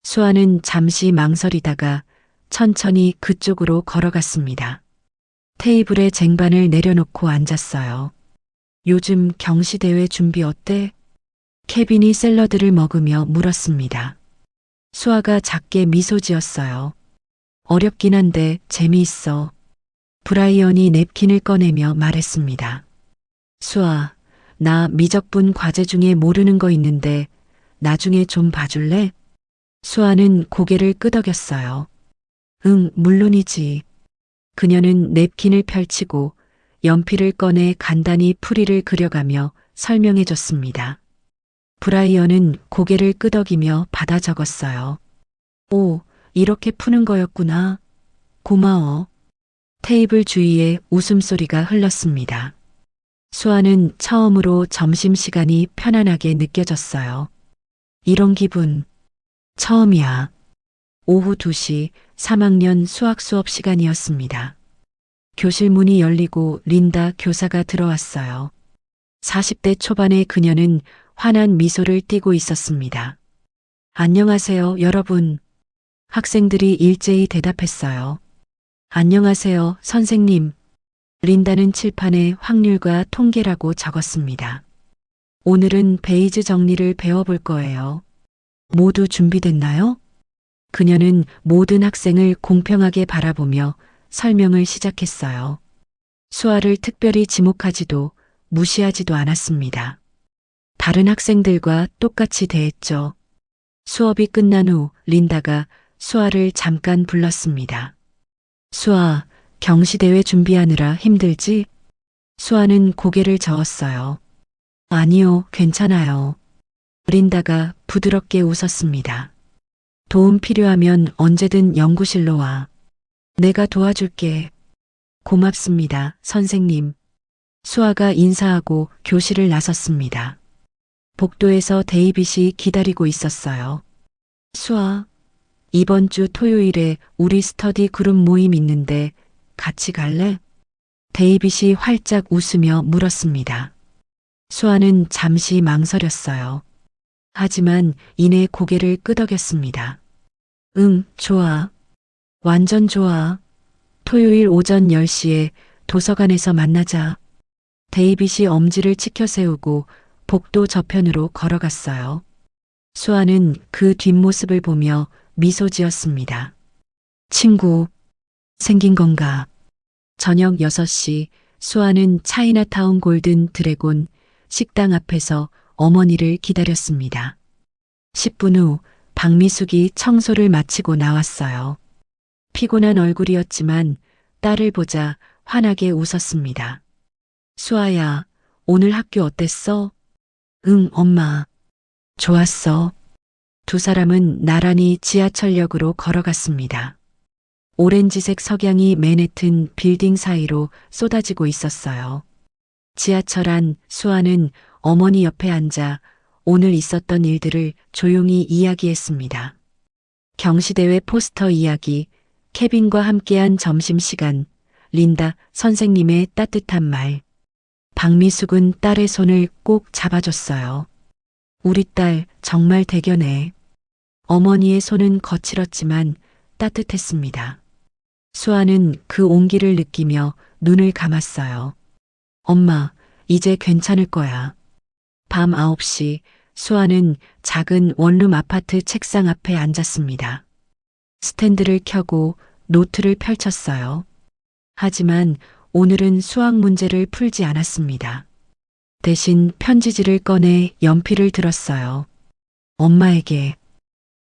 수아는 잠시 망설이다가 천천히 그쪽으로 걸어갔습니다. 테이블에 쟁반을 내려놓고 앉았어요. 요즘 경시대회 준비 어때? 케빈이 샐러드를 먹으며 물었습니다. 수아가 작게 미소 지었어요. 어렵긴 한데 재미있어. 브라이언이 냅킨을 꺼내며 말했습니다. 수아, 나 미적분 과제 중에 모르는 거 있는데 나중에 좀 봐줄래? 수아는 고개를 끄덕였어요. 응, 물론이지. 그녀는 냅킨을 펼치고 연필을 꺼내 간단히 풀이를 그려가며 설명해 줬습니다. 브라이언은 고개를 끄덕이며 받아 적었어요. 오, 이렇게 푸는 거였구나. 고마워. 테이블 주위에 웃음소리가 흘렀습니다. 수아는 처음으로 점심시간이 편안하게 느껴졌어요. 이런 기분 처음이야. 오후 2시 3학년 수학 수업 시간이었습니다. 교실 문이 열리고 린다 교사가 들어왔어요. 40대 초반의 그녀는 환한 미소를 띠고 있었습니다. 안녕하세요, 여러분. 학생들이 일제히 대답했어요. 안녕하세요, 선생님. 린다는 칠판에 확률과 통계라고 적었습니다. 오늘은 베이즈 정리를 배워볼 거예요. 모두 준비됐나요? 그녀는 모든 학생을 공평하게 바라보며 설명을 시작했어요. 수아를 특별히 지목하지도 무시하지도 않았습니다. 다른 학생들과 똑같이 대했죠. 수업이 끝난 후 린다가 수아를 잠깐 불렀습니다. 수아, 경시대회 준비하느라 힘들지? 수아는 고개를 저었어요. 아니요, 괜찮아요. 린다가 부드럽게 웃었습니다. 도움 필요하면 언제든 연구실로 와. 내가 도와줄게. 고맙습니다, 선생님. 수아가 인사하고 교실을 나섰습니다. 복도에서 데이빗이 기다리고 있었어요. 수아, 이번 주 토요일에 우리 스터디 그룹 모임 있는데 같이 갈래? 데이빗이 활짝 웃으며 물었습니다. 수아는 잠시 망설였어요. 하지만 이내 고개를 끄덕였습니다. 응, 좋아. 완전 좋아. 토요일 오전 10시에 도서관에서 만나자. 데이빗이 엄지를 치켜 세우고 복도 저편으로 걸어갔어요. 수아는 그 뒷모습을 보며 미소 지었습니다. 친구, 생긴 건가? 저녁 6시 수아는 차이나타운 골든 드래곤 식당 앞에서 어머니를 기다렸습니다. 10분 후 박미숙이 청소를 마치고 나왔어요. 피곤한 얼굴이었지만 딸을 보자 환하게 웃었습니다. 수아야, 오늘 학교 어땠어? 응, 엄마. 좋았어. 두 사람은 나란히 지하철역으로 걸어갔습니다. 오렌지색 석양이 맨해튼 빌딩 사이로 쏟아지고 있었어요. 지하철 안 수아는 어머니 옆에 앉아 오늘 있었던 일들을 조용히 이야기했습니다. 경시대회 포스터 이야기, 케빈과 함께한 점심시간, 린다 선생님의 따뜻한 말. 박미숙은 딸의 손을 꼭 잡아줬어요. 우리 딸 정말 대견해. 어머니의 손은 거칠었지만 따뜻했습니다. 수아는 그 온기를 느끼며 눈을 감았어요. 엄마, 이제 괜찮을 거야. 밤 9시 수아는 작은 원룸 아파트 책상 앞에 앉았습니다. 스탠드를 켜고 노트를 펼쳤어요. 하지만 오늘은 수학 문제를 풀지 않았습니다. 대신 편지지를 꺼내 연필을 들었어요. 엄마에게.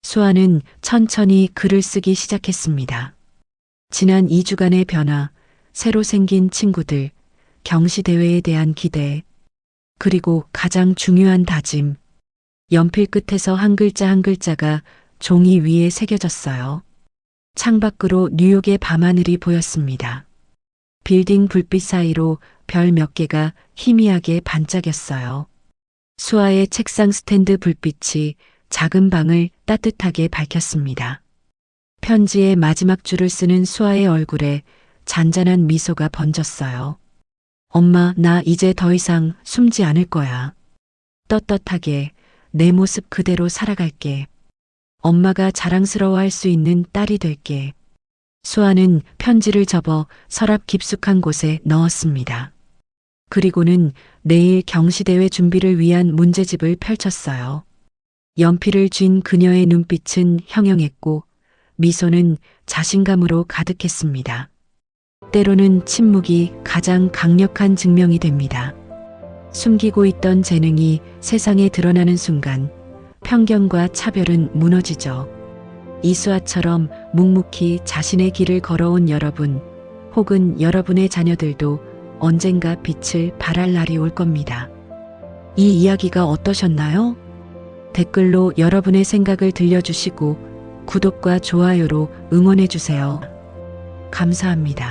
수아는 천천히 글을 쓰기 시작했습니다. 지난 2주간의 변화, 새로 생긴 친구들, 경시대회에 대한 기대, 그리고 가장 중요한 다짐. 연필 끝에서 한 글자 한 글자가 종이 위에 새겨졌어요. 창밖으로 뉴욕의 밤하늘이 보였습니다. 빌딩 불빛 사이로 별 몇 개가 희미하게 반짝였어요. 수아의 책상 스탠드 불빛이 작은 방을 따뜻하게 밝혔습니다. 편지의 마지막 줄을 쓰는 수아의 얼굴에 잔잔한 미소가 번졌어요. 엄마, 나 이제 더 이상 숨지 않을 거야. 떳떳하게 내 모습 그대로 살아갈게. 엄마가 자랑스러워할 수 있는 딸이 될게. 수아는 편지를 접어 서랍 깊숙한 곳에 넣었습니다. 그리고는 내일 경시대회 준비를 위한 문제집을 펼쳤어요. 연필을 쥔 그녀의 눈빛은 형형했고 미소는 자신감으로 가득했습니다. 때로는 침묵이 가장 강력한 증명이 됩니다. 숨기고 있던 재능이 세상에 드러나는 순간 편견과 차별은 무너지죠. 이수아처럼 묵묵히 자신의 길을 걸어온 여러분, 혹은 여러분의 자녀들도 언젠가 빛을 발할 날이 올 겁니다. 이 이야기가 어떠셨나요? 댓글로 여러분의 생각을 들려주시고 구독과 좋아요로 응원해주세요. 감사합니다.